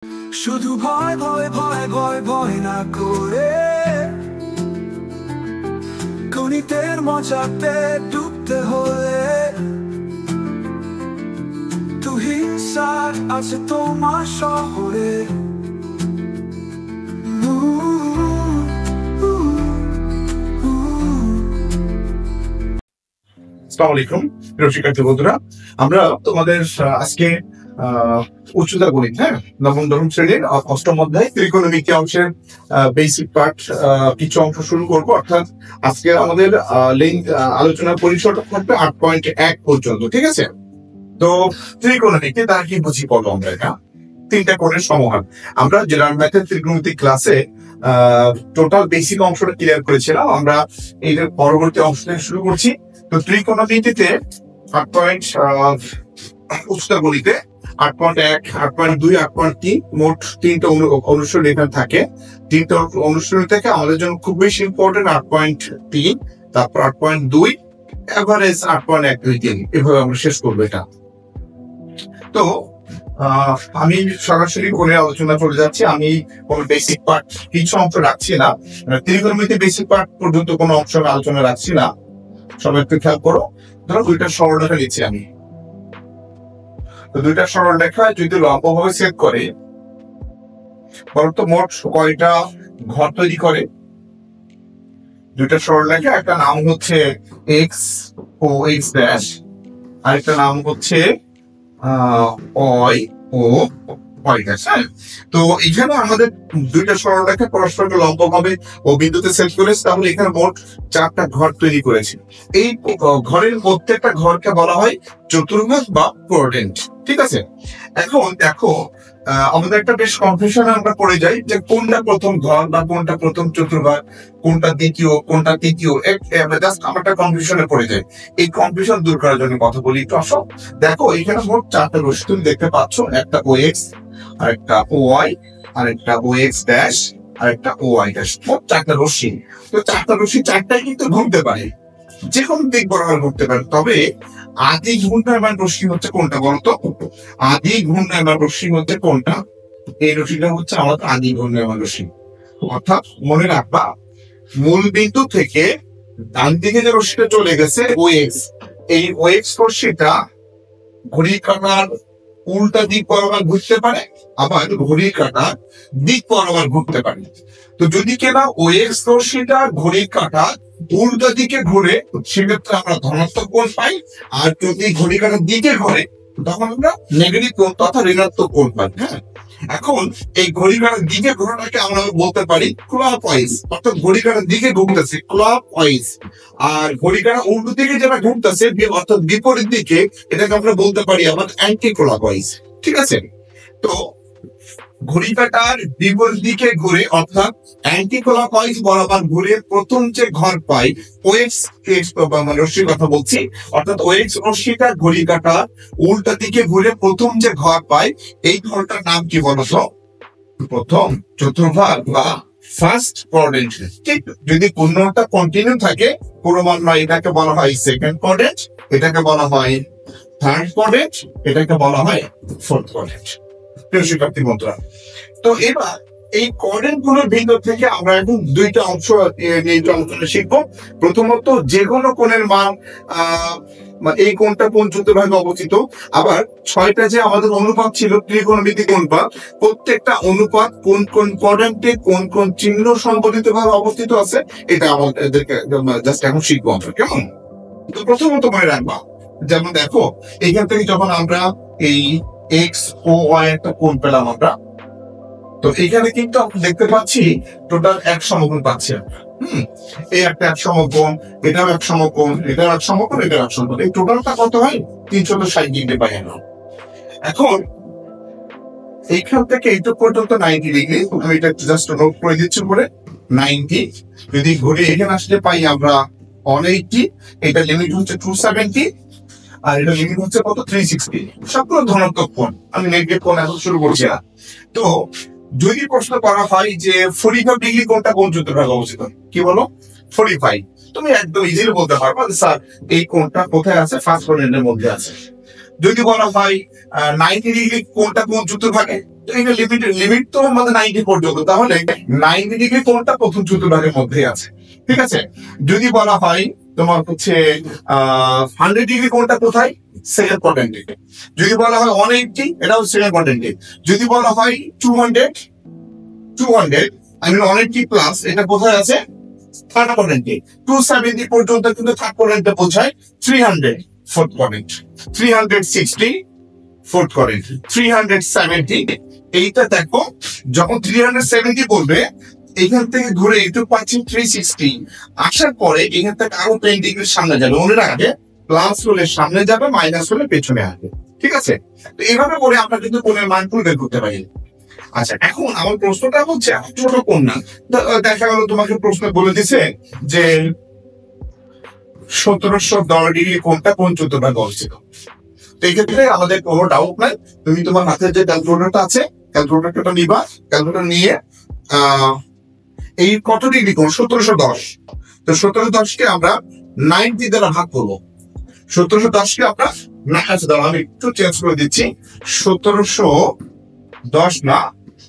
শুধু ভয় ভয় ভয় ভয় ভয় না করে গণিতের মজাতে ডুবতে হলে তুহিনসার আছে তোমার শহরে। আসসালামু আলাইকুম প্রিয় শিক্ষার্থী বন্ধুরা, আমরা তোমাদের আজকে উচ্চতা গণিত নবম শ্রেণীর অষ্টম অধ্যায় ত্রিকোণমিতি অংশের বেসিক পার্ট কিছু অংশ শুরু করব। অর্থাৎ আজকে আমাদের আলোচনার পরিসরটা থাকবে 8.1 পর্যন্ত, ঠিক আছে? তো ত্রিকোণমিতি তার কি বুঝি বলো আমরা? এটা তিনটা কোণের সমাহার। আমরা জেনারেল ম্যাথের ত্রিকোণমিতি ক্লাসে টোটাল বেসিক অংশটা ক্লিয়ার করেছিলাম। আমরা এই পরবর্তী অংশ থেকে শুরু করছি। তো ত্রিকোণমিতিতে 8. উচ্চতা গণিতে 8.1, 8.2, 8.3 মোট তিনটা অনুশীলন এখানে থাকে। তিনটা অনুশীলন থেকে আমাদের জন্য খুব বেশি ইম্পর্টেন্ট 8.3, তারপর 8.2, এভারেজ 8.1, 2, 3, এভাবে আমরা শেষ করবো এটা। তো আমি সরাসরি কোণের আলোচনা চলে যাচ্ছি। আমি কোনো বেসিক পার্ট কিছু অংশ রাখছি না, ত্রিকোণমিতি বেসিক পার্ট পর্যন্ত কোনো অংশ আলোচনা রাখছি না। সবাই একটু খেয়াল করো। ধরো দুইটা সরলরেখা নিচ্ছি আমি। তো দুইটা সরলরেখা যদি লম্বভাবে সেট করে বলতো মোট কয়টা ঘর তৈরি করে? দুইটা সরলরেখা, একটা নাম হচ্ছে এক্স ও এক্স ড্যাশ, আরেকটা নাম হচ্ছে ওয়াই ও ওয়াই ড্যাশ। তো এখানে আমাদের দুইটা সরলরেখা পরস্পরকে লম্বভাবে ও বিন্দুতে সেট করেছে, তাহলে এখানে মোট 4টা ঘর তৈরি করেছে। এই ঘরের প্রত্যেকটা ঘরকে বলা হয় চতুর্ভাগ বা কোয়াড্রেন্ট, ঠিক আছে? এখন দেখো আমাদের একটা বেশ কনফিউশন আমরা পড়ে যাই যে কোনটা প্রথম ঘর বা কোনটা প্রথম চতুর্ভাগ, কোনটা দ্বিতীয়, কোনটা তৃতীয়। জাস্ট আমরা একটা কনফিউশনে পড়ে যাই। এই কনফিউশন দূর করার জন্য কথা বলি একটু আসো। দেখো এখানে মোট 4টা রশ্মি তুমি দেখতে পাচ্ছ, একটা ও এক্স, আরেকটা ও ওয়াই, আরেকটা ও এক্স ড্যাশ, আরেকটা ও ওয়াই ড্যাশ। মোট 4টা রশ্মি। তো 4টা রশ্মি 4টাই কিন্তু ঘুরতে পারে, যে কোনো দিক বরাবর ঘুরতে পারে। তবে আদি ঘূর্ণায়মান রশ্মি হচ্ছে কোনটা বলতো? আদি ঘূর্ণায়মান রশ্মি হচ্ছে কোনটা? এই রশ্মিটা হচ্ছে আমাদের আদি ঘূর্ণায়মান রশ্মি। অর্থাৎ মনে রাখবা, মূল বিন্দু থেকে ডান দিকে যে রশ্মিটা চলে গেছে ও এক্স, এই ও এক্স রশ্মিটা ঘড়ির কাঁটার উল্টা দিক বরাবর ঘুরতে পারে, আবার ঘড়ির কাঁটার দিক বরাবর ঘুরতে পারে। তো যদি কেনা ও এক্স রশ্মিটা ঘড়ির কাঁটা উল্টা দিকে ঘুরে, সেক্ষেত্রে আমরা ধনাত্মক কোণ পাই। আর যদি ঘড়ি কাঁটার দিকে ঘুরে, তখন আমরা নেগেটিভ কোণ তথা ঋণাত্মক কোণ পাই। এখন এই ঘড়ি কাঁটার দিকে ঘোরাটাকে আমরা বলতে পারি ক্লক ওয়াইজ, অর্থাৎ ঘড়ি কাঁটার দিকে ঘুরতেছে ক্লক ওয়াইজ। আর ঘড়ি কাঁটা উল্টো দিকে যেটা ঘুরতেছে অর্থাৎ বিপরীত দিকে, এটাকে আমরা বলতে পারি আবার অ্যান্টি ক্লক ওয়াইজ, ঠিক আছে? তো ঘড়ি কাঁটার বিপরীত দিকে ঘুরে অর্থাৎ অ্যান্টি ক্লক ওয়াইজ বরাবর ঘুরে প্রথম যে ঘর পাই ও এক্স রশ্মির কথা বলছি, অর্থাৎ ও এক্স রশ্মিটা ঘড়ি কাঁটার উল্টা দিকে ঘুরে প্রথম যে ঘর পাই, এই ঘরটার নাম কি বলতো? প্রথম চতুর্ভাগ বা ফার্স্ট কোয়াড্রেন্ট। ঠিক, যদি কোনটা কন্টিনিউ থাকে ক্রমান্বয়ে, এটাকে বলা হয় সেকেন্ড কোয়াড্রেন্ট, এটাকে বলা হয় থার্ড কোয়াড্রেন্ট, এটাকে বলা হয় ফোর্থ কোয়াড্রেন্ট। প্রিয় শিক্ষার্থী বন্ধুরা, তো এবার এই কোয়াড্রেন্ট গুলোর ভিতর থেকে আমরা এখন দুইটা অংশ নিয়ে আলোচনা শিখবো। প্রথমত যে কোনো কোণের মান, এই কোণটা কোন চতুর্ভাগে অবস্থিত। আবার 6টা যে আমাদের অনুপাত ছিল ত্রিকোণমিতিক অনুপাত, প্রত্যেকটা অনুপাত কোন কোন কোয়াড্রেন্টে কোন কোন চিহ্ন সংবলিত ভাবে অবস্থিত আছে, এটা আমাদেরকে জাস্ট এখন শিখবো আমরা, কেমন? তো প্রথমত মনে রাখবা, যেমন দেখো এইখান থেকে যখন আমরা এই এক্স ও ওয়াই একটা কোণ পেলাম আমরা, তো এখানে কিন্তু আমরা দেখতে পাচ্ছি টোটাল 1 সমকোণ পাচ্ছি আমরা। এই একটা 1 সমকোণ, এটাও 1 সমকোণ, এটাও 1 সমকোণ, এটাও 1 সমকোণ। এই টোটালটা কত হয়? 360 ডিগ্রি পাই আমরা। এখন এইখান থেকে এইটুকু পর্যন্ত 90 ডিগ্রি, আমি এটা জাস্ট নোট করে দিচ্ছি পরে 90। যদি ঘুরে এখানে আসলে পাই আমরা 180, এটা লিমিট হচ্ছে 270, আর এটা লিমিট হচ্ছে কত? 360। সবগুলো ধনাত্মক কোণ। আমি নেগেটিভ কোণ এখন শুরু করছি না। তো যদি প্রশ্ন করা হয় যে 45 ডিগ্রি কোণটা কোন চতুর্ভাগে অবস্থিত, কি বলো? 45। তুমি একদম ইজিলি বলতে পারবা যে স্যার এই কোণটা কোথায় আছে? ফার্স্ট কোয়াড্রেন্টের মধ্যে আছে। যদি বলা হয় 90 ডিগ্রি কোণটা কোন চতুর্ভাগে, তো এটা লিমিট তো আমাদের 90 পর্যন্ত, তাহলে 90 ডিগ্রি কোণটা প্রথম চতুর্ভাগের মধ্যে আছে, ঠিক আছে। যদি বলা হয় তোমার হচ্ছে 100 ডিগ্রি কোণটা কোথায়, সেকেন্ড কোয়াড্রেন্টে। যদি বলা হয় 180, এটাও সেকেন্ড কোয়াড্রেন্টে। যদি বলা হয় 200 180 প্লাস, এটা কোথায় আছে, থার্ড কোয়াড্রেন্টে। 270 পর্যন্ত কিন্তু থার্ড কোয়াড্রেন্টে বোঝায়। 300 ফোর্থ কোয়াড্রেন্ট, 360 ফোর্থ কোয়াড্রেন্ট, 370 এইটা দেখো, যখন 370 বলবে এখান থেকে ঘুরে একটু পাচ্ছি 360, আসার পরে এখান থেকে আরো 10 ডিগ্রির সামনে যাবে, মনে রাখবে প্লাস হলে সামনে যাবে, মাইনাস হলে পেছনে আসবে, ঠিক আছে। তো এইভাবে করে আমরা কিন্তু কোণের মান বের করতে পারি। আচ্ছা, এখন আমার প্রশ্নটা হচ্ছে ছোট কোণ না, দেখা গেল তোমাকে প্রশ্ন বলে দিছে যে 1710 ডিগ্রি কোণটা কোন চতুর্ভাগে অবস্থিত। তো এই ক্ষেত্রে আমাদের কোনো ডাউট নাই, তুমি তোমার হাতে যে ক্যালকুলেটরটা আছে ক্যালকুলেটরটা নিবা, ক্যালকুলেটর নিয়ে এই কত ডিগ্রি কোণ 1710, তো 1710 কে আমরা 90 দ্বারা ভাগ করবো। 1710 কে আমরা আমি একটু চেঞ্জ করে দিচ্ছি, 1710 না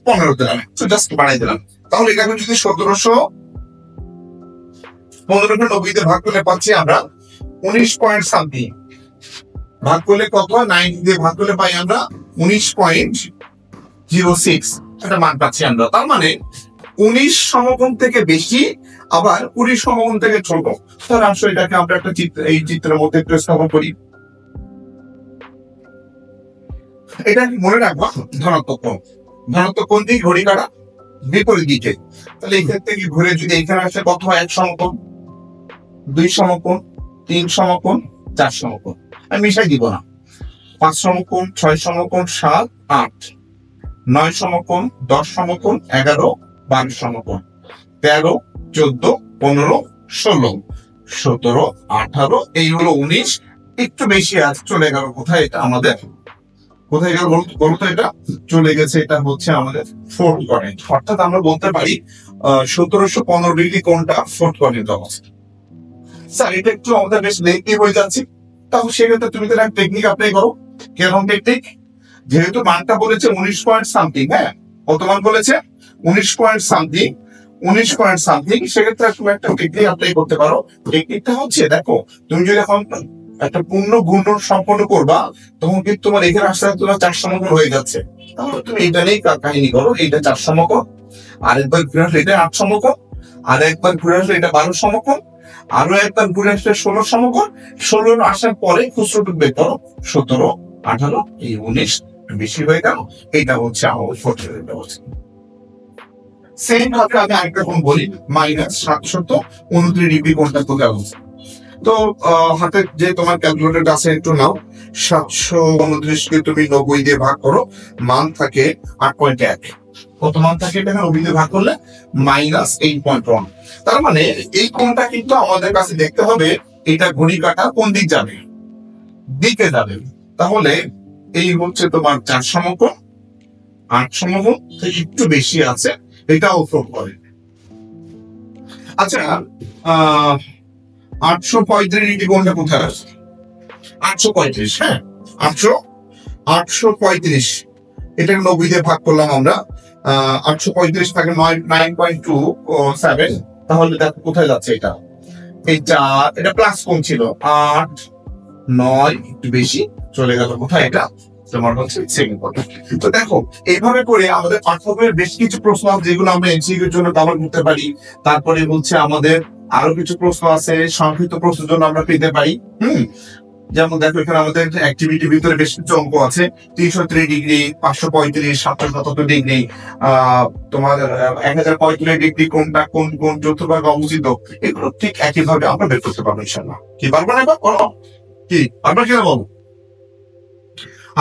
15 দিলাম, জাস্ট বাড়াই দিলাম। তাহলে এটাকে যদি 1715 90 তে ভাগ করলে পাচ্ছি আমরা 19 পয়েন্ট সামথিং, ভাগ করলে কত হয়, 90 দিয়ে ভাগ করলে পাই আমরা 19.06 একটা মান পাচ্ছি আমরা। তার মানে 19 সমকোণ থেকে বেশি, আবার 20 সমকোণ থেকে ছোট। তাহলে আসলে এটাকে আমরা একটা এই চিত্রের মধ্যে একটু স্থাপন করি। এটা মনে রাখবা ধনাত্মক কোণ, ধনাত্মক কোণ দিয়ে ঘড়ি কাটা বিপরীত দিকে। তাহলে এখান থেকে ঘুরে যদি এখানে আসে কত হয়, 1 সমকোণ, 2 সমকোণ, 3 সমকোণ, 4 সমকোণ, আমি মিশাই দিব না, 5 সমকোণ, 6 সমকোণ, 7, 8, 9 সমকোণ, 10 সমকোণ, 11, 12 সমকোণ, 13, 14, 15, 16, 17, 18, এই হলো 19, একটু বেশি আছে, চলে গেল কোথায়, এটা আমাদের কোথায় গেল বলতো, এটা চলে গেছে, এটা হচ্ছে আমাদের ফোর্থ কোয়াড্রেন্ট। অর্থাৎ আমরা বলতে পারি 1715 ডিগ্রি কোণটা ফোর্থ কোয়াড্রেন্ট অবস্থা। স্যার এটা একটু আমাদের বেশ লেন্থি হয়ে যাচ্ছে, তাহলে সেক্ষেত্রে তুমি তো একটা টেকনিক অ্যাপ্লাই করো। কিরকম টেকনিক, যেহেতু মানটা বলেছে 19 পয়েন্ট সামথিং, হ্যাঁ কত মান বলেছে, 19 পয়েন্ট সামথিং, 19 পয়েন্ট সামথিং, সেক্ষেত্রে তুমি একটা টেকনিক অ্যাপ্লাই করতে পারো। টেকনিকটা হচ্ছে, দেখো তুমি যদি এখন একটা পূর্ণ গুণন সম্পন্ন করবা, তখন কিন্তু তোমার এখানে আসতে তোমার 4 সমকোণ হয়ে যাচ্ছে। তাহলে তুমি এটা নিয়ে কাহিনী করো, এইটা 4 সমকোণ, আরেকবার ঘুরে আসলে এটা 8 সমকোণ, আর একবার ঘুরে আসলে এটা 12 সমকোণ, আরো একবার ঘুরে আসলে 16 সমকোণ, 16 আসার পরে খুচরোটুক বের করো, 17, 18, এই 19 বেশি হয়ে গেল। এটা হচ্ছে আমাদের ফোর্থ অবস্থা। সেম ভাবে আমি আরেকটা কোণ বলি, -729 ডিগ্রি কোণটা কোথায় অবস্থা। তো হাতে যে তোমার ক্যালকুলেটর আছে একটু নাও, 729 কে তুমি 90 দিয়ে ভাগ করো, মান থাকে 8.1, কত মান থাকে, এটা 90 দিয়ে ভাগ করলে -8.1। তার মানে এই কোণটা কিন্তু আমাদের কাছে দেখতে হবে, এটা ঘড়ি কাটা কোন দিক যাবে, দিকে যাবে। তাহলে এই হচ্ছে তোমার 4 সমকোণ, 8 সমকোণ থেকে একটু বেশি আছে, এটাও ফোর্থ করে। আচ্ছা 835 ডিগ্রি কোণটা কোথায় আছে, 835, হ্যাঁ 835, এটাকে 90 দিয়ে ভাগ করলাম আমরা, 835 থাকে 9.27, তাহলে দেখো কোথায় যাচ্ছে এটা, এটা প্লাস কোণ ছিল, 8, 9 একটু বেশি চলে গেল কোথায়, এটা তোমার হচ্ছে সেকেন্ড কোয়াড্রেন্ট। তো দেখো এইভাবে করে আমাদের পাঠ্যবইয়ের বেশ কিছু প্রশ্ন আছে যেগুলো আমরা এমসিকিউ এর জন্য ব্যবহার করতে পারি। তারপরে হচ্ছে আমাদের আরো কিছু প্রশ্ন আছে সংক্ষিপ্ত প্রশ্নের জন্য আমরা পেতে পারি। যেমন দেখো এখানে আমাদের অ্যাক্টিভিটির ভিতরে বেশ কিছু অঙ্ক আছে, 303 ডিগ্রি, 535, 777 ডিগ্রি, তোমার 1045 ডিগ্রি কোনটা কোন কোন চতুর্ভাগে অবস্থিত, এগুলো ঠিক একইভাবে আমরা বের করতে পারবো ইনশাআল্লাহ। কি পারবো না এবার বলো, কি পারবো কিনা বলো।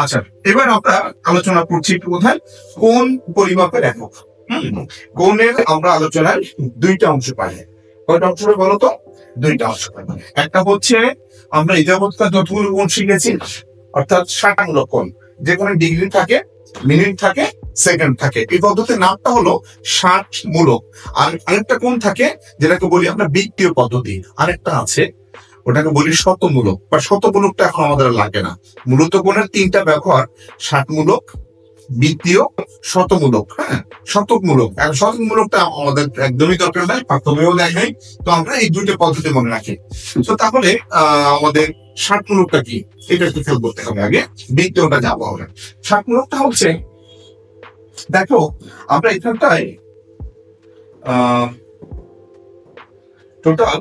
আচ্ছা এবার আমরা আলোচনা করছি কোথায়, কোন পরিমাপের একক। কোণের আমরা আলোচনায় দুইটা অংশ পাই, কয়টা অংশ বলো তো, দুইটা অংশ পাই। একটা হচ্ছে আমরা এই যাবৎকার যতগুলো কোণ শিখেছি, অর্থাৎ ষাটাঙ্গ কোণ, যেখানে ডিগ্রি থাকে, মিনিট থাকে, সেকেন্ড থাকে। এই পদ্ধতির নামটা হলো 60 মূলক। আর আরেকটা কোণ থাকে যেটাকে বলি আমরা বৃত্তীয় পদ্ধতি, আরেকটা আছে ওটাকে বলি শতমূলক বা শতমূলকটা এখন আমাদের আর লাগে না। মূলত কোণের তিনটা ব্যবহার, ষাটমূলক, বৃত্তীয়, শতমূলক। হ্যাঁ, শতকমূলক। আর শতকমূলকটা আমাদের একদমই দরকার নাই, পাঠ্যবইও দেয় নাই, তো আমরা এই দুইটা পদ্ধতি মনে রাখি। তো তাহলে আমাদের ষাটমূলকটা কি এটা একটু খেয়াল করতে হবে। আগে বৃত্তীয়টা যাবো আমরা। ষাটমূলকটা হচ্ছে, দেখো আমরা এখানটায় টোটাল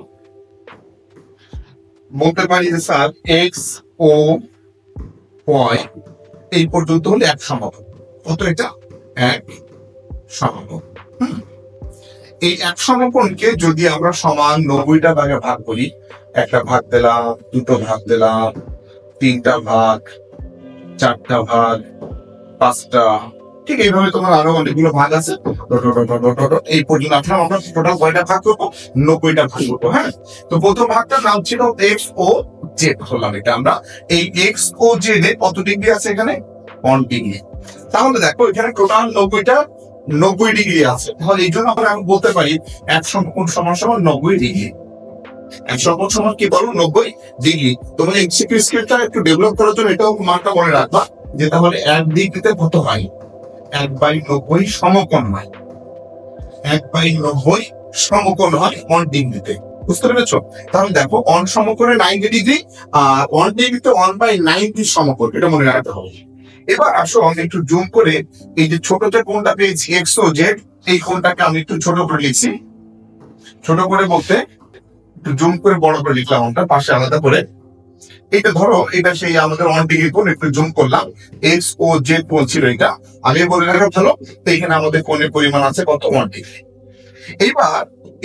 বলতে পারি যে স্যার এক্স ও ওয়াই এই পর্যন্ত হলে এক সমাপন। কত এটা? এক সমাপন। এই এক সমাপনকে যদি আমরা সমান 90টা ভাগে ভাগ করি, একটা ভাগ দিলাম, দুটো ভাগ দিলাম, তিনটা ভাগ, চারটা ভাগ, পাঁচটা, ঠিক এইভাবে তোমার আরো অনেকগুলো ভাগ আছে। এই পর্যন্ত আমরা টোটাল কয়টা ভাগ করবো? 90টা ভাগ করবো। হ্যাঁ, তো প্রথম ভাগটার নাম ছিল এক্স ও জেড ধরলাম। এটা আমরা এই এক্স ও জেড এ কত ডিগ্রি আছে? এখানে 1 ডিগ্রি। তাহলে দেখো এখানে টোটাল 90 ডিগ্রি আছে। তাহলে এই জন্য আমরা বলতে পারি এক সমকোণ সমান সমান 90 ডিগ্রি। এক সমকোণ সমান কি বলো? 90 ডিগ্রি। তোমার এমসিকিউ স্কিলটা একটু ডেভেলপ করার জন্য এটাও মানটা মনে রাখবা যে তাহলে এক ডিগ্রিতে কত হয়? 1/90 সমকোণ হয়। 1/90 সমকোণ হয় 1 ডিগ্রিতে। বুঝতে পেরেছো? তাহলে দেখো 1 সমকোণে 90 ডিগ্রি আর 1 ডিগ্রিতে 1/90 সমকোণ, এটা মনে রাখতে হবে। এবার আসো আমি একটু জুম করে এই যে ছোট যে কোণটা পেয়েছি এক্স ও জেড, এই কোণটাকে আমি একটু ছোট করে লিখছি। ছোট করে বলতে একটু জুম করে বড় করে লিখলাম, আমরা পাশে আলাদা করে। এটা ধরো এটা সেই আমাদের 1 ডিগ্রি কোণ, একটু জুম করলাম। এক্স ও জেড কোণ ছিল এটা, আগে বলে রাখা ভালো। তো এখানে আমাদের কোণের পরিমাণ আছে কত? 1 ডিগ্রি। এবার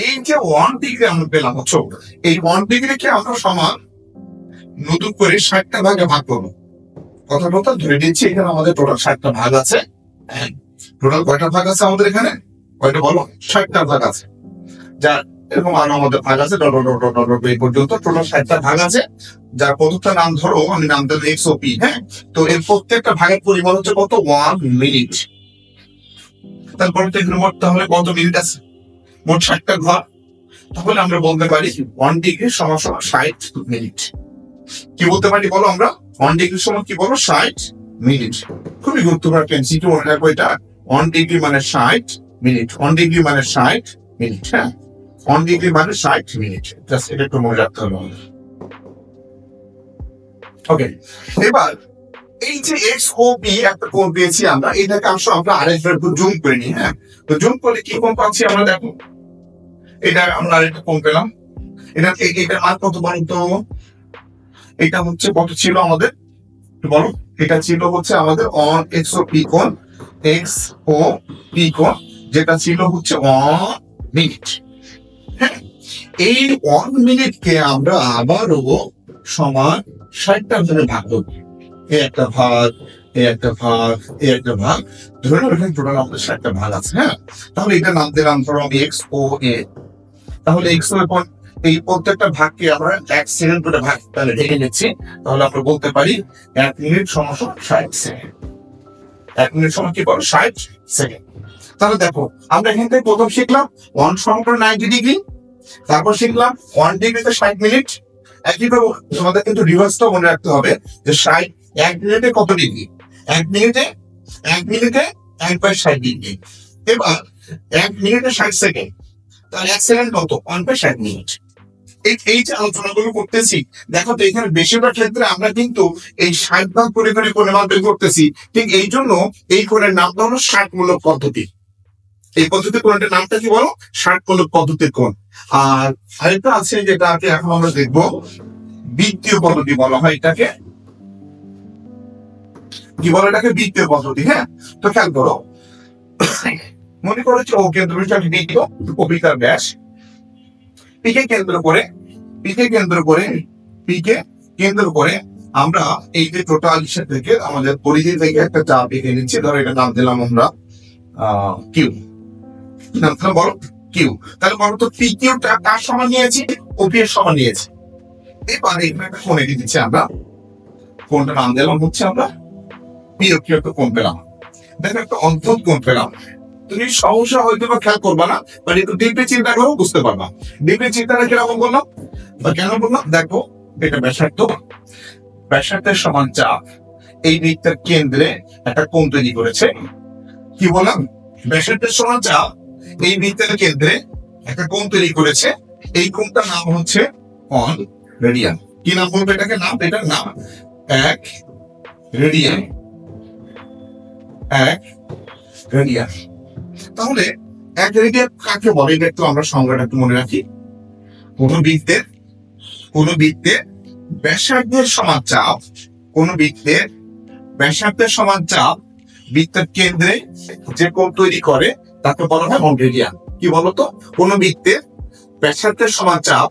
এই যে 1 ডিগ্রি আমরা পেলাম, হচ্ছে এই 1 ডিগ্রিকে আমরা সমান নতুন করে 60টা ভাগে ভাগ করবো। কথা ধরে দিচ্ছি, এখানে আমাদের টোটাল 60টা ভাগ আছে। টোটাল কয়টা ভাগ আছে আমাদের এখানে? কয়টা বলো? 60টা ভাগ আছে। যার এরকম আরো আমাদের ভাগ আছে এই পর্যন্ত টোটাল 60টা ভাগ আছে। যার প্রত্যেকটা নাম ধরো, আমি নাম দিলাম এক্স ও পি। হ্যাঁ, তো এর প্রত্যেকটা ভাগের পরিমাণ হচ্ছে কত? 1 মিনিট। তারপরে তাহলে কত মিনিট আছে? মোট 60টা ঘর। তাহলে আমরা বলতে পারি 1 ডিগ্রি সমান 60 মিনিট। কি বলতে পারি বলো আমরা? 1 ডিগ্রি সমান কি বলো? 60 মিনিট। খুবই গুরুত্বপূর্ণ একটা এমসিকিউ, মনে রাখবো এটা। 1 ডিগ্রি মানে 60 মিনিট। 1 ডিগ্রি মানে 60 মিনিট। হ্যাঁ, 1 ডিগ্রি মানে 60 মিনিট। জাস্ট এটা একটু মনে রাখতে হবে আমাদের। ওকে, এবার এই যে এক্স ও পি একটা কোণ পেয়েছি আমরা, এটাকে আমরা আরেকবার একটু জুম করে নিই। হ্যাঁ, তো জুম করলে কি কোণ পাচ্ছি আমরা? দেখো এটা আমরা আরেকটা কোণ পেলাম। এটার আর কত বলো তো? এটা হচ্ছে কত ছিল আমাদের বলো? এটা ছিল হচ্ছে আমাদের অন এক্স ও পি কোণ, এক্স ও পি কোণ, যেটা ছিল হচ্ছে 1 মিনিট। হ্যাঁ, এই 1 মিনিটকে আমরা আবারও সমান 60টা ভাগে ভাগ করব। এই একটা ভাগ, এই একটা ভাগ, এই একটা ভাগ, ধরে নাও এখানে টোটাল আমাদের 60টা ভাগ আছে। হ্যাঁ, তাহলে এটা নাম দিলাম ধরো আমি এক্স ও এ। তাহলে এক্স ও এই প্রত্যেকটা ভাগকে আমরা 1 সেকেন্ড করে ভাগ তাহলে ঢেকে নিচ্ছি। তাহলে আমরা বলতে পারি 1 মিনিট সমান 60 সেকেন্ড। 1 মিনিট সমান কি বলো? 60 সেকেন্ড। তাহলে দেখো আমরা এখান থেকে প্রথম শিখলাম 1 সমান 90 ডিগ্রি, তারপর শিখলাম 1 ডিগ্রিতে 60 মিনিট। একইভাবে তোমাদের কিন্তু রিভার্সটাও মনে রাখতে হবে যে 60 1 মিনিটে কত ডিগ্রি? 1 মিনিটে 1/60 ডিগ্রি। এবার 1 মিনিটে 60 সেকেন্ড, তাহলে 1 সেকেন্ড কত? 1/60 মিনিট। এই যে আলোচনাগুলো করতেছি, দেখো তো এখানে বেশিরভাগ ক্ষেত্রে আমরা কিন্তু এই 60 ভাগ করে করে কোণের মান বের করতেছি। ঠিক এই জন্য এই কোণের নামটা হলো ষাটমূলক পদ্ধতি। এই পদ্ধতি কোণের নামটা কি বলো? ষাটমূলক পদ্ধতির কোণ। আর আরেকটা আছে যেটাকে এখন আমরা দেখবো বৃত্তীয় পদ্ধতি বলা হয় এটাকে। কি বলে এটাকে? বৃত্তীয় পদ্ধতি। হ্যাঁ, তো খেয়াল করো, মনে করো যে ও কেন্দ্রবিন্দু বৃত্ত, কবিতার ব্যাস, পিকে কেন্দ্র করে আমরা এই যে টোটাল থেকে আমাদের পরিধি থেকে একটা চাপ এঁকে নিচ্ছি। ধরো এটা নাম দিলাম আমরা কিউ। নাম দিলাম বলো কিউ। তাহলে বলো তো পি কিউটা কার সমান নিয়েছি? ওপি এর সমান নিয়েছি। এবার এখানে একটা কোণ এঁকে দিচ্ছি আমরা। কোণটা নাম দিলাম হচ্ছে আমরা পি ও কিউ একটা কোণ পেলাম। দেখো একটা অদ্ভুত কোণ পেলাম। তুমি সমস্যা হয়তো বা খেয়াল করবা না, বাট একটু ডিপে চিন্তা করো, বুঝতে পারবা। ডিপে চিন্তাটা কিরকম বললাম? বা কেন বললাম দেখো, এটা ব্যাসার্ধ, ব্যাসার্ধের সমান চাপ এই বৃত্তের কেন্দ্রে একটা কোণ তৈরি করেছে। কি বললাম? ব্যাসার্ধের সমান চাপ এই বৃত্তের কেন্দ্রে একটা কোণ তৈরি করেছে। এই কোণটার নাম হচ্ছে 1 রেডিয়ান। কি নাম বলবো এটাকে? নাম, এটার নাম 1 রেডিয়ান। 1 রেডিয়ান। তাহলে 1 রেডিয়ান কাকে বলে এটা একটু আমরা সংজ্ঞাটা একটু মনে রাখি। কোন বৃত্তের ব্যাসার্ধের সমান চাপ, কোন বৃত্তের ব্যাসার্ধের সমান চাপ বৃত্তের কেন্দ্রে যে কোণ তৈরি করে তাকে বলা হয় 1 রেডিয়ান। কি বলতো? কোন বৃত্তের ব্যাসার্ধের সমান চাপ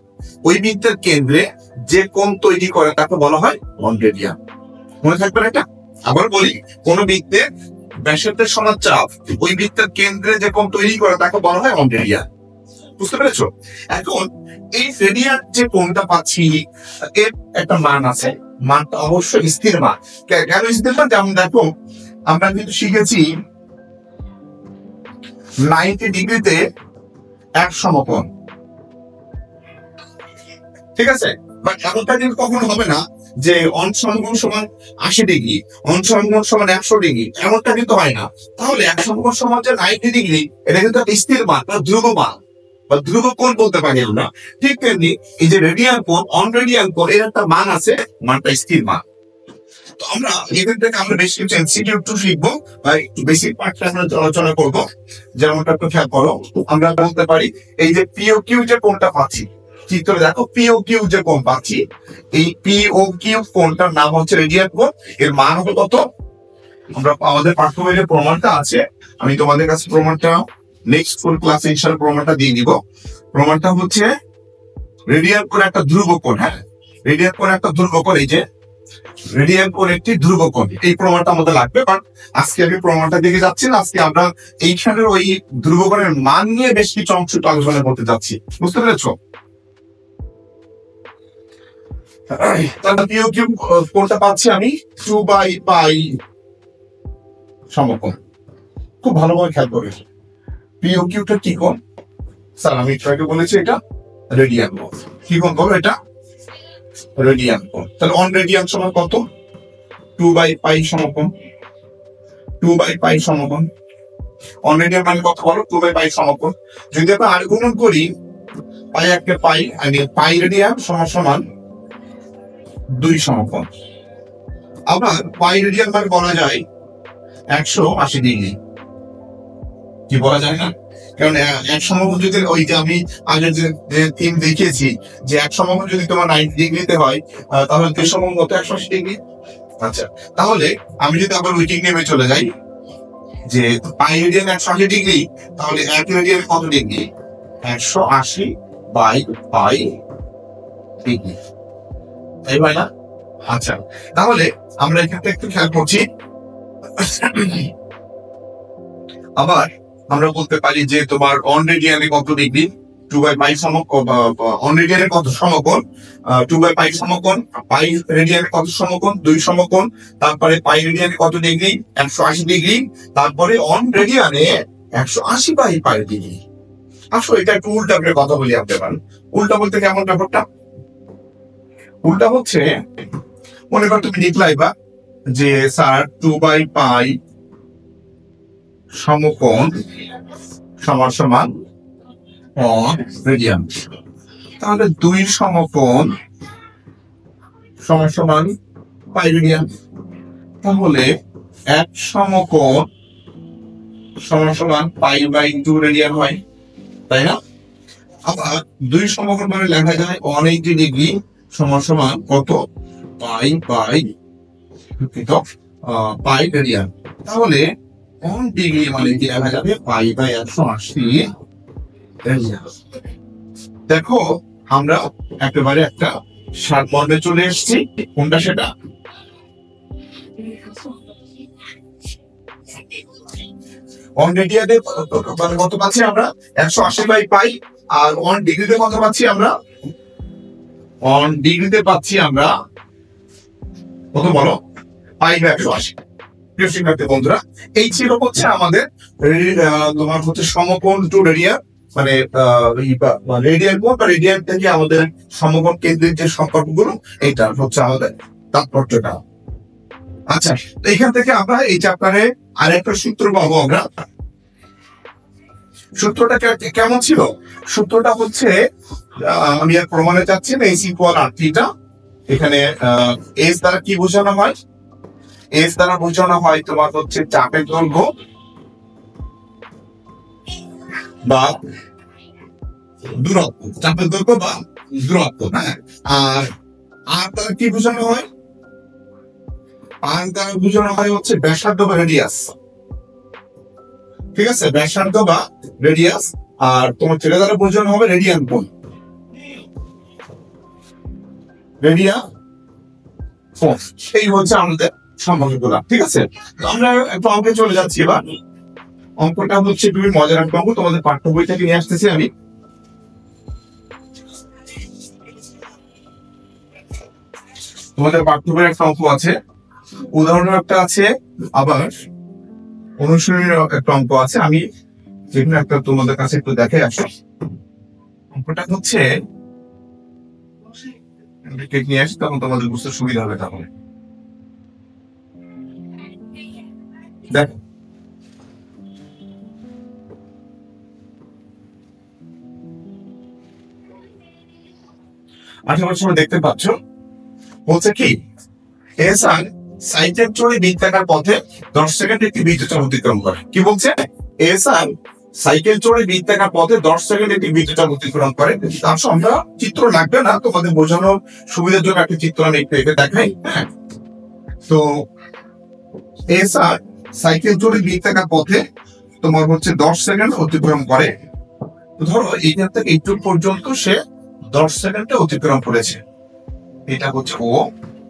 ওই বৃত্তের কেন্দ্রে যে কোণ তৈরি করে তাকে বলা হয় 1 রেডিয়ান। মনে থাকবে না এটা? আবার বলি, কোন বৃত্তের ব্যাসার্ধের সমান চাপ ওই বৃত্তের কেন্দ্রে যে কোণ তৈরি করে তাকে বলা হয় 1 রেডিয়ান। বুঝতে পেরেছো? এখন এই রেডিয়ান যে কোণটা পাচ্ছি এর একটা মান আছে, মানটা অবশ্যই স্থির মান। কেন স্থির মান? যেমন দেখো, আমরা কিন্তু শিখেছি 90 ডিগ্রিতে 1 সমকোণ, ঠিক আছে? বাট এমনটা কিন্তু কখনো হবে না যে অন সমকোণ সমান 80 ডিগ্রি, অন সমকোণ সমান 100 ডিগ্রি, এমনটা কিন্তু হয় না। তাহলে 1 সমকোণ সমান যে 90 ডিগ্রি, এটা কিন্তু একটা স্থির মান বা ধ্রুব মান বা ধ্রুব কোণ বলতে পারি আমরা। ঠিক তেমনি এই যে রেডিয়ান কোণ, অন রেডিয়ান কোণ, এর একটা মান আছে, মানটা স্থির মান। তো আমরা এখান থেকে আমরা বেশ কিছু এমসিকিউ একটু শিখবো বা একটু বেসিক পার্টটা আমরা আলোচনা করবো। যেমনটা একটু খেয়াল করো, আমরা বলতে পারি এই যে পিও কিউ যে কোণটা পাচ্ছি, চিত্রে দেখো পিও কিউ যে কোণ পাচ্ছি, এই পিও কিউ কোণটার নাম হচ্ছে রেডিয়ান কোণ। এর মান হলো কত? আমরা আমাদের পাঠ্যবইয়ের প্রমাণটা আছে, আমি তোমাদের কাছে প্রমাণটা নেক্সট কোন ক্লাসে ইনশাআল্লাহ প্রমাণটা দিয়ে দিব। প্রমাণটা হচ্ছে রেডিয়ান কোণ একটা ধ্রুব কোণ। হ্যাঁ, রেডিয়ান কোণ একটা ধ্রুব কোণ। এই যে রেডিয়ান কোণ একটি ধ্রুব কোণ, এই প্রমাণটা আমাদের লাগবে। বাট আজকে আমি প্রমাণটা দেখে যাচ্ছি না, আজকে আমরা এইখানের ওই ধ্রুব কোণের মান নিয়ে বেশ কিছু অংশ আলোচনা করতে যাচ্ছি। বুঝতে পেরেছো? তাহলে পিও কিউ কোণটা পাচ্ছি আমি 2/পাই সমকোণ। খুব ভালোভাবে খেয়াল করে, পিও কিউটা কি কোণ? স্যার আমি একটু আগে বলেছি এটা রেডিয়ান কোণ। কি কোণ বলো? এটা রেডিয়ান কোণ। তাহলে 1 রেডিয়ান সমান কত? 2/পাই সমকোণ। 2/পাই সমকোণ। 1 রেডিয়ান মানে কত বলো? 2/পাই সমকোণ। যদি আমরা আর গুণন করি, পাই একটা পাই, মানে পাই রেডিয়ান সমান সমান 2 সমকোণ। আবার পাই রেডিয়ান মানে বলা যায় 180 ডিগ্রি। কি বলা যায় না? কারণ 1 সমকোণ যদি, ওই যে আমি আগে যে থিম দেখিয়েছি যে 1 সমকোণ যদি তোমার 90 ডিগ্রিতে হয়, তাহলে 2 সমকোণ কত? 180 ডিগ্রি। আচ্ছা, তাহলে আমি যদি আবার ওই নেমে চলে যাই যে পাই রেডিয়ান 180 ডিগ্রি, তাহলে 1 রেডিয়ান কত ডিগ্রি? 180/পাই ডিগ্রি, তাই হয় না? আচ্ছা, তাহলে আমরা এখানে একটু খেয়াল করছি। আবার আমরা বলতে পারি যে তোমার 1 রেডিয়ানে কত ডিগ্রি? 2/পাই সমকোণ। 1 রেডিয়ানে কত সমকোণ? 2/পাই সমকোণ। পাই রেডিয়ানে কত সমকোণ? 2 সমকোণ। তারপরে পাই রেডিয়ানে কত ডিগ্রি? 180 ডিগ্রি। তারপরে 1 রেডিয়ানে 180/পাই ডিগ্রি। আসলে এটা একটু উল্টা করে কথা বলি আপনি পারেন। উল্টা বলতে কেমন ব্যাপারটা? উল্টা হচ্ছে, মনে কর তুমি লিখলাই বা যে স্যার 2/পাই সমকোণ সমান সমান 1 রেডিয়ান। তাহলে 2 সমকোণ সমান সমান পাই রেডিয়ান। তাহলে 1 সমকোণ সমান সমান পাই/2 রেডিয়ান হয়, তাই না? আবার 2 সমকোণ মানে লেখা যায় 180 ডিগ্রি সমান সমান কত? পাই রেডিয়ান। তাহলে 1 ডিগ্রি মানে কি লেখা যাবে? পাই/180 রেডিয়ান। দেখো আমরা একেবারে একটা সারমর্মে চলে এসেছি। কোনটা সেটা? অন রেডিয়ানে মানে কত পাচ্ছি আমরা? 180/পাই। আর 1 ডিগ্রিতে কত পাচ্ছি আমরা? 1 ডিগ্রিতে পাচ্ছি আমরা কত বলো? পাই/180। প্রিয় শিক্ষার্থী বন্ধুরা, এই ছিল হচ্ছে আমাদের তোমার হচ্ছে সমকোণ টু রেডিয়ান মানে রেডিয়াল কোণ বা রেডিয়াল থেকে আমাদের সমকোণ কেন্দ্রের যে সম্পর্কগুলো এইটা হচ্ছে আমাদের তাৎপর্যটা। আচ্ছা, তো এখান থেকে আমরা এই চ্যাপ্টারে আরেকটা সূত্র পাবো আমরা। সূত্রটা কেমন ছিল? সূত্রটা হচ্ছে আমি আর প্রমাণে যাচ্ছি না, এস ইকুয়াল আর থিটা। এখানে এস দ্বারা কি বোঝানো হয়? এস দ্বারা বোঝানো হয় তোমার হচ্ছে চাপের দৈর্ঘ্য বা দূরত্ব, চাপের দৈর্ঘ্য বা দূরত্ব। হ্যাঁ, আর আর দ্বারা কি বোঝানো হয়? আর দ্বারা বোঝানো হয় হচ্ছে ব্যাসার্ধ বা রেডিয়াস। ঠিক আছে, ব্যাসার্ধ বা রেডিয়াস। আর তোমার থিটা দ্বারা বোঝানো হবে রেডিয়ান কোণ, রেডিয়ান কোণ। এই হচ্ছে আমাদের সম্পর্কগুলো। ঠিক আছে, তো আমরা একটু অঙ্কে চলে যাচ্ছি এবার। অঙ্কটা হচ্ছে খুবই মজার একটা অঙ্ক, তোমাদের পাঠ্য বই থেকে নিয়ে আসতেছি আমি। তোমাদের পাঠ্য বইয়ের একটা অঙ্ক আছে, উদাহরণের একটা আছে, আবার অনুশীলনের একটা অঙ্ক আছে। আমি যেখানে একটা তোমাদের কাছে একটু দেখে আসি। অঙ্কটা হচ্ছে নিয়ে আসি, তখন তোমাদের বুঝতে সুবিধা হবে। তাহলে দেখো, আশা করছি তোমরা দেখতে পাচ্ছ। বলছে কি, এস আর সাইকেল চড়ে বৃত্তাকার পথে 10 সেকেন্ডে একটি বৃত্তচাপ অতিক্রম করে। কি বলছে? এস আর সাইকেল চড়ে বৃত্তাকার পথে 10 সেকেন্ডে একটি বৃত্তচাপ অতিক্রম করে। আসলে আমরা চিত্র লাগবে না, তোমাদের বোঝানোর সুবিধার জন্য একটা চিত্র আমি একটু এঁকে দেখাই। হ্যাঁ, তো এস আর সাইকেল চড়ে বৃত্তাকার পথে তোমার হচ্ছে 10 সেকেন্ড অতিক্রম করে। ধরো এইখান থেকে এইটুক পর্যন্ত সে 10 সেকেন্ডে অতিক্রম করেছে। এটা হচ্ছে ও,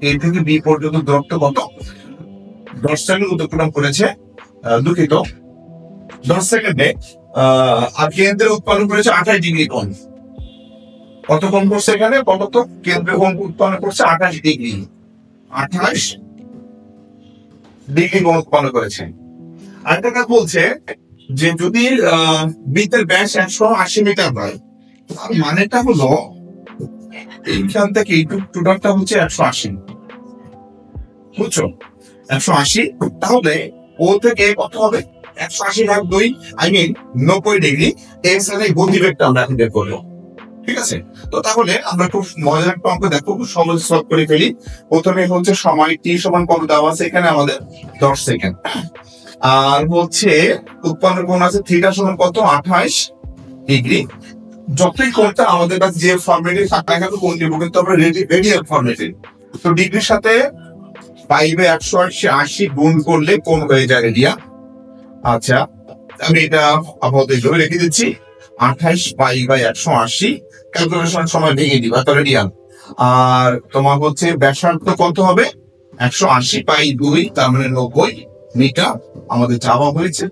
এ থেকে বি পর্যন্ত দূরত্ব কত? 10 সেকেন্ড অতিক্রম করেছে। দুঃখিত, 10 সেকেন্ডে আর কেন্দ্রে উৎপন্ন করেছে 28 ডিগ্রি কোণ। কত কোণ করছে এখানে? কত কেন্দ্রে কোণ উৎপন্ন করছে? 28 ডিগ্রি। 28 ডিগ্রি কোণ উৎপন্ন করেছে। আরেকটা কাজ বলছে যে যদি বৃত্তের ব্যাস 180 মিটার হয়, তার মানেটা হলো এইখান থেকে এইটুকু টোটালটা হচ্ছে 180। বুঝছো? 180। তাহলে ও থেকে কত হবে? 180/2, আই মিন 90 ডিগ্রি। এক্স এর গতিবেগটা আমরা এখন বের করবো। ঠিক আছে, তো তাহলে আমরা খুব মজার একটা অঙ্ক দেখো, খুব সহজ সলভ করে ফেলি। প্রথমে হচ্ছে সময় টি সমান কত দেওয়া আছে এখানে আমাদের? 10 সেকেন্ড। আর হচ্ছে উৎপন্ন কোণ আছে থিটা সমান কত? 28 ডিগ্রি। যতই কোণটা আমাদের কাছে যে ফরম্যাটে থাক না কেন, কোণ নিব কিন্তু আমরা রেডিয়াল ফরম্যাটে। তো ডিগ্রির সাথে পাই/180 গুণ করলে কোণ হয়ে যায় রেডিয়ান। আচ্ছা, আমি এটা আপাতত এইভাবে রেখে দিচ্ছি। 28π/180 ক্যালকুলেশন সময় ভেঙে দিবা, তো রেডিয়ান। আর তোমার হচ্ছে ব্যাসার্ধ কত হবে? 180π/2, তার মানে 90 মিটার আমাদের চাওয়া হয়েছে।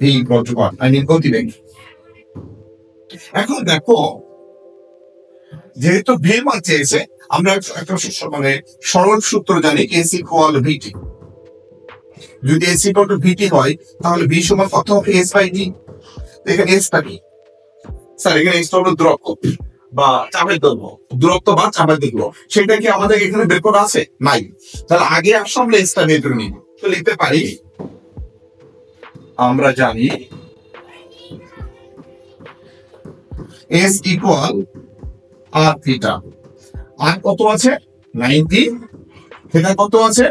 এই গতিবেগ, আই মিন গতিবেগ। এখন দেখো, যেহেতু ভি মান চেয়েছে, আমরা একটা মানে সরল সূত্র জানি, এস ইকুয়াল ভিটি। যদি এস ইকুয়াল টু ভিটি হয়, তাহলে ভি সমান কত হবে? এস/ডি। এখানে এসটা কি স্যার? এখানে এসটা হলো দূরত্ব বা চাপের দৈর্ঘ্য, দূরত্ব বা চাপের দৈর্ঘ্য। সেটা কি আমাদের এখানে বের করা আছে? নাই। তাহলে আগে আসলে আমরা এসটা বের করে নিব। তো লিখতে পারি, আমরা জানি এস ইকুয়াল আর থিটা। আর কত আছে? 90। থিটা কত আছে?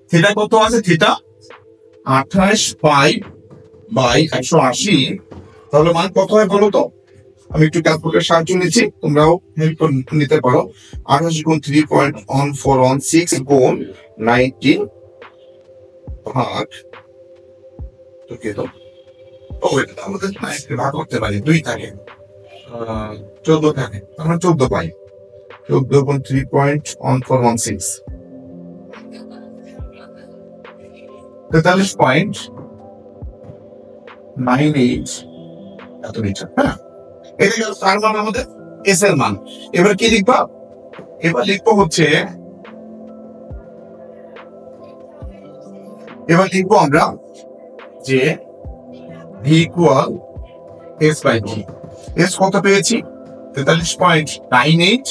থিটা কত আছে? থিটা 28π/180। তাহলে মান কত হয় বলো তো? আমি একটু ক্যালকুলেটর সাহায্য নিচ্ছি, তোমরাও হেল্প নিতে পারো। 28 গুণ 3.1416 গুণ 90 ভাগ, ও এটা আমাদের ভাগ করতে পারি, 2 থাকে, 14 থাকে, আমরা 14 পাই। 14 গুণ 3.1416, 43.98 এত মিটার। হ্যাঁ, এটা গেল তার মান, আমাদের এস এর মান। এবার কি লিখবা? এবার লিখবো হচ্ছে, এবার লিখবো আমরা যে v equal s by t. S কত পেয়েছি? 43.98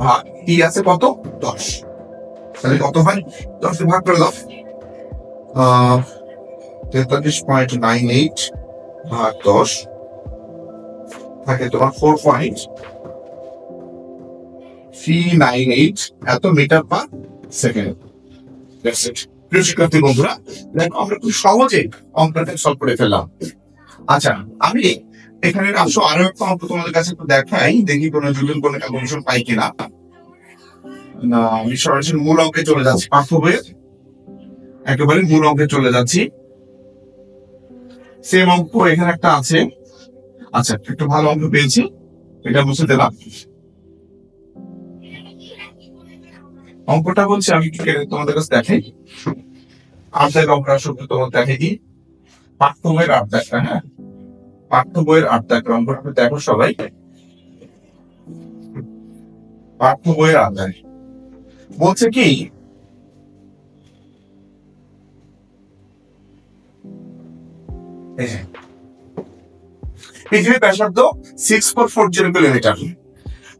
ভাগ টি আছে কত? 10। তাহলে কত হয়? 10 দিয়ে ভাগ করে দাও। 43.98 ভাগ 10 থাকে তোমার 4.398 এত মিটার পার সেকেন্ড। প্রিয় শিক্ষার্থী বন্ধুরা, দেখো আমরা খুব সহজে অঙ্কটা সলভ করে ফেললাম। আচ্ছা, আমি এখানে আসো আরো একটা অঙ্ক তোমাদের কাছে একটু দেখাই, দেখি কোনো জটিল কোনো ক্যালকুলেশন পাই কিনা। না, আমি সরাসরি মূল অঙ্কে চলে যাচ্ছি, পাঠ্য বইয়ের একেবারে মূল অঙ্কে চলে যাচ্ছি। সেম অঙ্ক এখানে একটা আছে। আচ্ছা, একটু ভালো অঙ্ক পেয়েছি, এটা বুঝতে দিলাম। অঙ্কটা বলছে, আমি তোমাদের কাছে দেখাই আর্ধেক অঙ্কটা সত্যি তোমার দেখাই দিই। পাঠ্য বইয়ের আর্ধেকটা, হ্যাঁ পাঠ্য বইয়ের আর্ধেক অঙ্কটা দেখো সবাই। পাঠ্য বইয়ের আর্ধেক বলছে কি, পৃথিবীর ব্যাসার্ধ 6440 কিলোমিটার।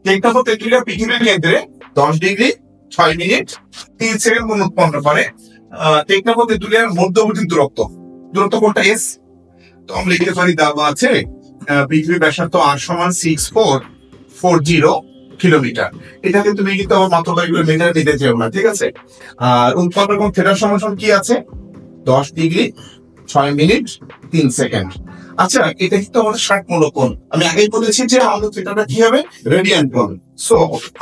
টেকনাফ তেঁতুলিয়া পৃথিবীর কেন্দ্রে 10 ডিগ্রি 6 মিনিট 3 সেকেন্ড কোণ উৎপন্ন করে। টেকনাফ তেঁতুলিয়ার মধ্যবর্তী দূরত্ব, দূরত্ব কোনটা? এস। তো আমরা লিখতে পারি, দেওয়া আছে পৃথিবীর ব্যাসার্ধ আর সমান 6440 কিলোমিটার। এটাকে তুমি কিন্তু আমার মাত্রাগুলো মিটার নিতে চাও না, ঠিক আছে? আর উৎপন্ন কোণ থিটার সমান কি আছে? 10 ডিগ্রি 6 মিনিট 3 সেকেন্ড। আচ্ছা, এটা কিন্তু আমাদের 60 মূলক কোণ। আমি আগেই বলেছি যে আমাদের থিটাটা কি হবে? রেডিয়ান কোণ। সো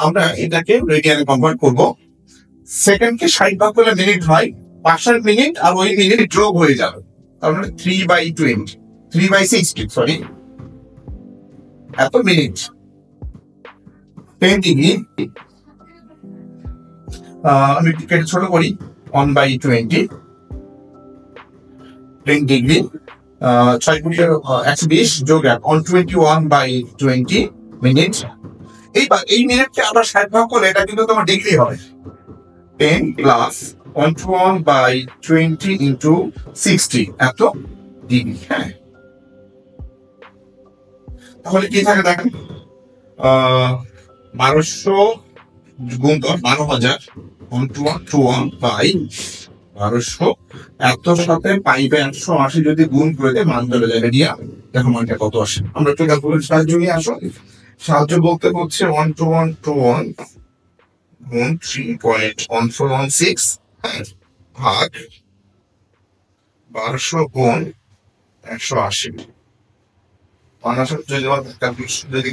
আমরা এটাকে রেডিয়ানে কনভার্ট করব। সেকেন্ডকে 60 ভাগ করলে মিনিট হয়, 5 মিনিট আর ওই মিনিট যোগ হয়ে যাবে, তার মানে 3/20 3/60 সরি, এত মিনিট 10 ডিগ্রি। আমি কেটে ছোট করি, 1/20 10 ডিগ্রি 6 গুণিত 120 যোগ 121/20 মিনিট। এইবার এই মিনিটকে আবার 60 ভাগ করলে এটা কিন্তু তোমার ডিগ্রি হয়। 10 প্লাস 121/20 ইন্টু 60 এত ডিগ্রি। হ্যাঁ, তাহলে কি থাকে দেখেন, 1200 গুণ 12,000 121/1200 এত সাথে পাইবে 180 যদি গুণ করে দেয় মান চলে যাবে দিয়া। দেখো মানটা কত আসে, আমরা একটু ক্যালকুলেশন সাহায্য নিয়ে আসো। সাহায্য বলতে হচ্ছে 12121 গুণ 3.1416 ভাগ 1200 গুণ 180। যদি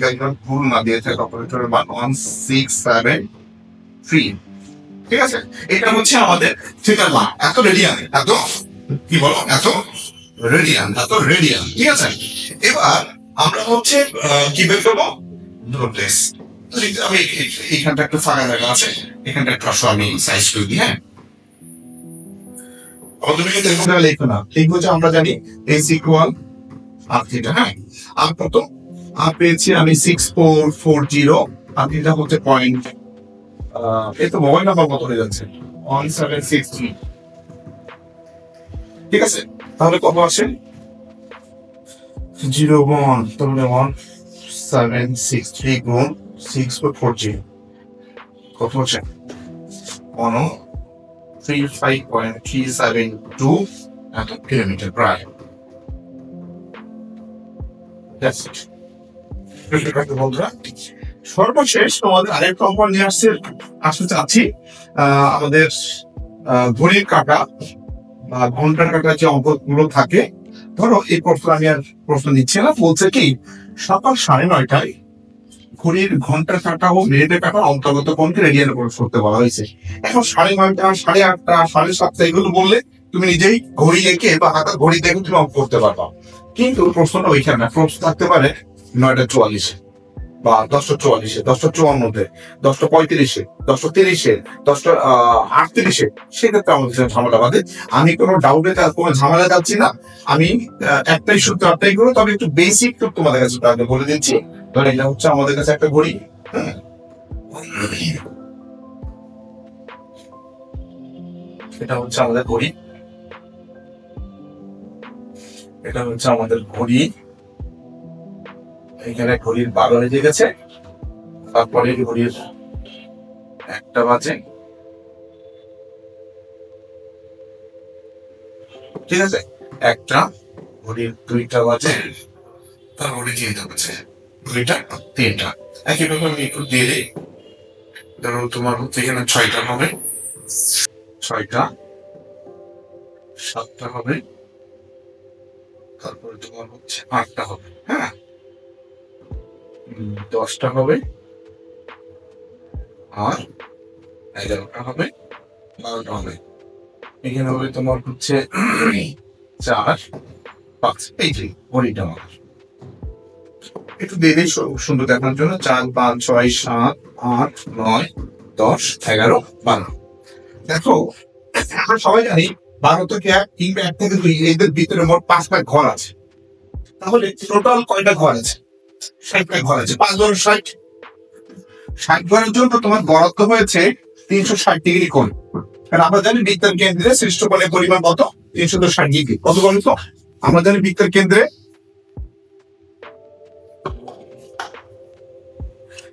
ভুল না দিয়ে থাকে অপারেটরের মান 1673। ঠিক আছে, এটা হচ্ছে আমাদের থিটার মান, এত রেডিয়ান, এত কি বলো, এত রেডিয়ান, এত রেডিয়ান। ঠিক আছে, এবার আমরা হচ্ছে কি বের করবো? ডোটলেস। আমি এইখানটা একটু ফাঁকা জায়গা আছে, এখানটা একটু আসো আমি সাইজ করে দিই। হ্যাঁ, তুমি কিন্তু এখানটা লিখো না, লিখবো যে আমরা জানি এস ইকুয়াল আর থিটা। হ্যাঁ, আর কত আর পেয়েছি আমি 6440, আর থিটা হচ্ছে পয়েন্ট, এই তো মোবাইল নাম্বার কত হয়ে যাচ্ছে 1763। ঠিক আছে, তাহলে কত আসে? 01, তাহলে 1763 গুণ 6440 কত হচ্ছে? 135.372 এত কিলোমিটার প্রায়। বন্ধুরা, সর্বশেষ তোমাদের আরেকটা অঙ্ক নিয়ে আসতে চাচ্ছি। আমাদের ঘড়ির কাঁটা বা ঘন্টার কাঁটা যে অঙ্কগুলো থাকে, ধরো এই প্রশ্ন আমি আর প্রশ্ন নিচ্ছি না, বলছে কি সকাল 9:30টায় ঘড়ির ঘন্টার কাঁটা ও মিনিটের কাঁটা অন্তর্গত কোণকে রেডিয়ানে প্রকাশ করতে বলা হয়েছে। এখন 9:30, 8:30, 7:30 এগুলো বললে তুমি নিজেই ঘড়ি এঁকে বা হাতে ঘড়ি দেখে তুমি অঙ্ক করতে পারবা, কিন্তু প্রশ্নটা ওইখানে না। প্রশ্ন থাকতে পারে 9:44 বা 10:44, 10:54, 10:35, 10:30, 10:38, সেক্ষেত্রে আমাদের ঝামেলা বাদে। আমি কোনো ডাউটে কোনো ঝামেলা যাচ্ছি না, আমি একটাই সূত্র একটাই করবো, তবে একটু বেসিক তোমাদের কাছে আগে বলে দিচ্ছি। ধর এটা হচ্ছে আমাদের কাছে একটা ঘড়ি, এটা হচ্ছে আমাদের ঘড়ি, এটা হচ্ছে আমাদের ঘড়ি। এখানে ঘড়ির 12 বেজে গেছে, তারপরে ঘড়ির 1টা বাজে, ঠিক আছে, 1টা, ঘড়ির 2টা বাজে, তারপরে 3টা বাজে, 2টা 3টা। একইভাবে আমি একটু দিয়ে দিই, ধরো তোমার হচ্ছে এখানে 6টা হবে, 6টা, 7টা হবে, তারপরে তোমার হচ্ছে 8টা হবে, হ্যাঁ, 10টা হবে, আর 11টা হবে, 12টা হবে। এখানে হবে তোমার হচ্ছে 4, 5, এই যে ঘড়িটা আমার একটু দিয়ে দিই সুন্দর দেখানোর জন্য। 4, 5, 6, 7, 8, 9, 10, 11, 12। দেখো আমরা সবাই জানি 12 থেকে 1 কিংবা 1 থেকে 2 এদের ভিতরে মোট 5টা ঘর আছে। তাহলে টোটাল কয়টা ঘর আছে? 60টা ঘর আছে। 5 × 60, 60 ঘরের জন্য তোমার বরাদ্দ হয়েছে 360 ডিগ্রি কোণ। কারণ আমরা জানি বৃত্তের কেন্দ্রে সৃষ্ট কোণের পরিমাণ কত? 360 ডিগ্রি। কত বলো তো? আমরা জানি বৃত্তের কেন্দ্রে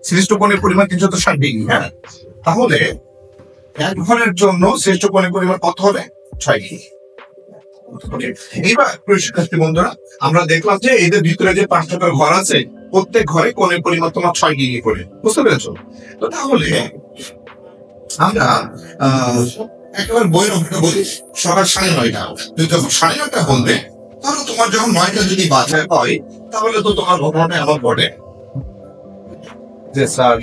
সৃষ্ট কোণের পরিমাণ 360 ডিগ্রি, হ্যাঁ। তাহলে এক ঘরের জন্য শ্রেষ্ঠ কোণের পরিমাণ কত হবে? 6 ডিগ্রি। এইবার শিক্ষার্থী বন্ধুরা, আমরা দেখলাম যে এদের ভিতরে যে 5টা ঘর আছে, প্রত্যেক ঘরে কোণের পরিমাণ তোমার 6 ডিগ্রি করে, বুঝতে পেরেছো? তো তাহলে আমরা একেবারে বইয়ের অঙ্কটা বলি, সকাল 9:30। তুমি যখন 9:30 বলবে, তাহলে তোমার যখন 9টা যদি বাজার হয়, তাহলে তো তোমার ঘটনাটা এমন ঘটে যে স্যার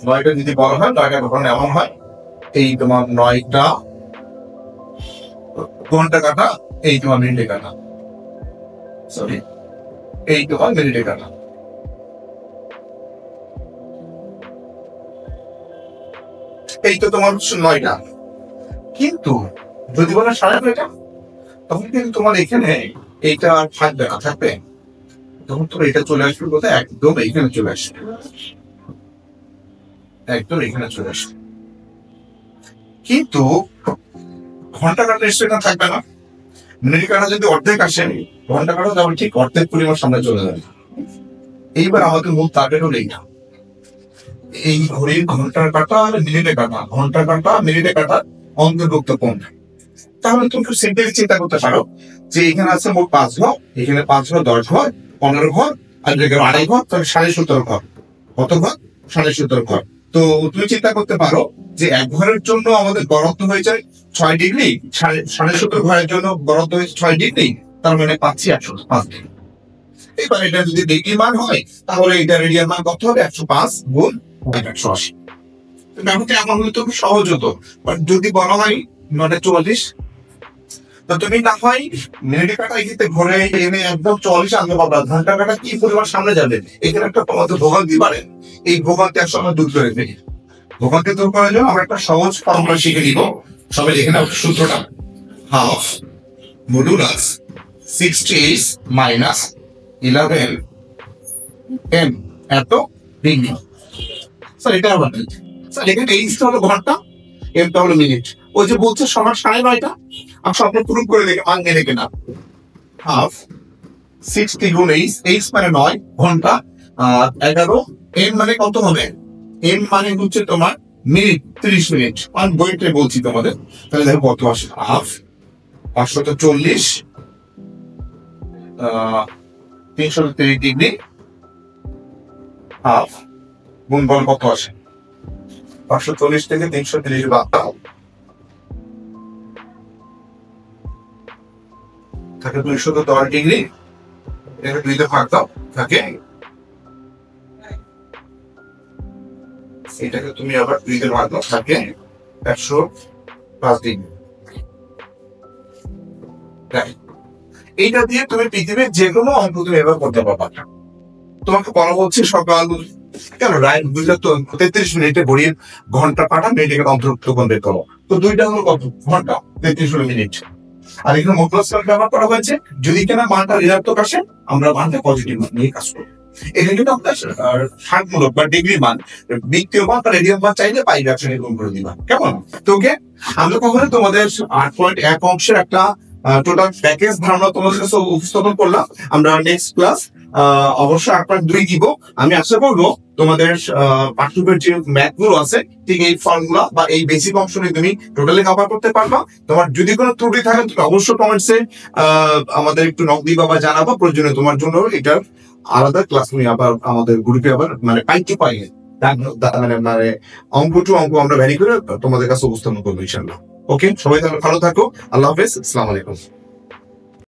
9টা যদি বড় হয়, 9টা ঘটনা এমন হয়, এই তোমার 9টা ঘন্টা কাটা, এই তোমার মিনিটে কাটা, সরি, এই তোমার মিনিটে কাটা। এই তো তোমার 9টা। কিন্তু যদি বলে 9:30, তখন কিন্তু তোমার এখানে এইটা আর থাকবে না, থাকবে, তখন তো এটা চলে আসবে কোথায়? একদম এইখানে চলে আসবে, একদম এখানে চলে আসবে। কিন্তু ঘন্টা কাটা নিশ্চয়ই না, থাকবে না। মিনিট কাটা যদি অর্ধেক আসে, ঘন্টা কাটা তাহলে ঠিক অর্ধেক পরিমাণ সামনে চলে যাবে। এইবার আমাদের মূল টার্গেট হলো এইটা, এই ঘড়ির ঘন্টার কাটা আর মিনিটে কাটা, ঘন্টা কাটা মিনিটে কাটা অন্তর্ভুক্ত কোণ। তাহলে তুমি খুব সিম্পলি চিন্তা করতে পারো যে এখানে আছে মোট 5 ঘর, এখানে 5 ঘর 10 ঘর, 15 ঘর, আর এখানে 2.5 ঘর, তাহলে 17.5 ঘর। কত ঘর? 17.5 ঘর। তো তুমি চিন্তা করতে পারো যে এক ঘরের জন্য আমাদের বরাদ্দ হয়ে যায় 6 ডিগ্রি, 17.5 ঘরের জন্য বরাদ্দ হয়েছে 6 ডিগ্রি, তার মানে পাচ্ছি 105 ডিগ্রি। এবার এটা যদি ডিগ্রি মান হয়, তাহলে এটা রেডিয়ান মান কত হবে? 105 গুণ 180। ব্যাপারটা এমন হলে তো খুব সহজ হতো, বাট যদি বলা হয় 9:44, তো তুমি না হয় মিনিটে কাটা এক্ষেত্রে ঘরে এনে একদম 44 আনতে পারবা, ঘন্টা কাটা কি পরিমাণ সামনে যাবে, এখানে একটা তোমাদের ভোগান্তি বাড়ে। এই ভোগান্তি একসময় আমরা দূর করে ফেলি। ভোগান্তি দূর করার জন্য আমরা একটা সহজ ফর্মুলা শিখে নিব। সবাই দেখে নাও সূত্রটা, হাফ মডুলাস 68 মাইনাস 11 m এত ডিগ্রি। স্যার এটা আবার স্যার এখানে এইচটা হলো ঘন্টা, এমটা হলো মিনিট। ওই যে বলছে সমান 9:30, আর স্বপ্ন পূরণ করে দেখে মান মেনে কেনা। হাফ 60 গুণ এইচ মানে 9 ঘন্টা, আর 11 এম মানে কত হবে? এম মানে হচ্ছে তোমার মিনিট, 30 মিনিট। আমি বইটা বলছি তোমাদের, তাহলে দেখো কত আসে। হাফ 540 330 ডিগ্রি, হাফ গুণ বল কত আসে? 540 থেকে 330 বাদ দাও, থাকে 210 ডিগ্রি, এটা 2 তে ভাগ দাও, থাকে এটাকে তুমি আবার 2 তে ভাগ দাও, থাকে 105 ডিগ্রি। এইটা দিয়ে তুমি পৃথিবীর যে কোনো অঙ্ক তুমি এবার করতে পারবা। তোমাকে বলা হচ্ছে সকাল কেন রাত 2:33 মিনিটে ঘড়ির ঘন্টা কাটা মিনিটে অন্তর্ভুক্ত কোণ বের করো। তো 2টা হলো কত? ঘন্টা, 33 মিনিট। আর এখানে মডুলাস মান ব্যবহার করা হয়েছে, যদি কিনা মানটা ঋণাত্মক আসে, আমরা মানটা পজিটিভ মান নিয়ে কাজ করব। এটা কিন্তু আপনার ষাটমূলক বা ডিগ্রি মান, বৃত্তীয় মান বা রেডিয়ান মান চাইলে পাই ব্যবসায়ী গুণ করে দিবা, কেমন? তো ওকে, আমরা কখনো তোমাদের 8.1 অংশের একটা টোটাল প্যাকেজ ধারণা তোমাদের কাছে উপস্থাপন করলাম। আমরা নেক্সট ক্লাস অবশ্যই 8.2 দিব। আমি আশা করবো তোমাদের পাঠ্যপুস্তকের যে ম্যাথ গুলো আছে ঠিক এই ফর্মুলা বা এই বেসিক অংশ নিয়ে তুমি টোটালি কভার করতে পারবা। তোমার যদি কোনো ত্রুটি থাকে তুমি অবশ্যই কমেন্টসে আমাদের একটু নক দিবা বা জানাবা, প্রয়োজনে তোমার জন্য এটার আলাদা ক্লাস নিয়ে আবার আমাদের গ্রুপে আবার মানে পাইতে পাই মানে অঙ্ক টু অঙ্ক আমরা ভ্যারি করে তোমাদের কাছে উপস্থাপন করবো ইনশাল্লাহ। ওকে, সবাই তাহলে ভালো থাকো। আল্লাহ হাফেজ, আসসালামু আলাইকুম।